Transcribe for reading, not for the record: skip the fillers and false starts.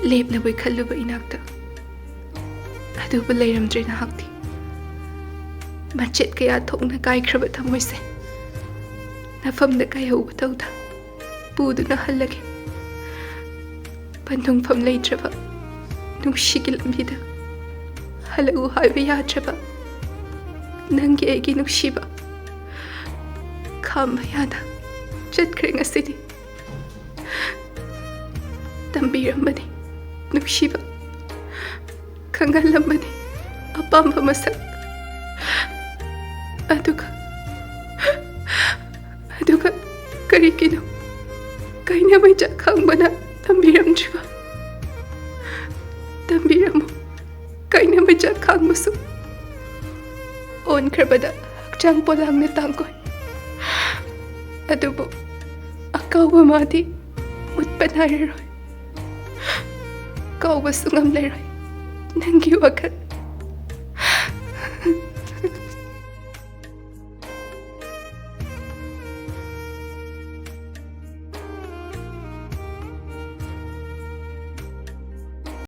Leplaboi khalluba enakta adubu leiramde nahakti machet kaya thokna kaikhraba thamoise nafamda kaihauba tauda puduna hallage pandungfam leitraba nungshigi lambida halau haiba yadraba nangi aigi nungshiba khamba yada chatkre ngasidi tambirambani nungshiba khangalambani apamba masak aduga karigino kaina maija khangbana tambiramdriba tambiramu kaina maija khangbasu onkrabada hakchang polangna tangkoi adubu akauba madi mutpanareroi kauba sungam leroi nangi wakal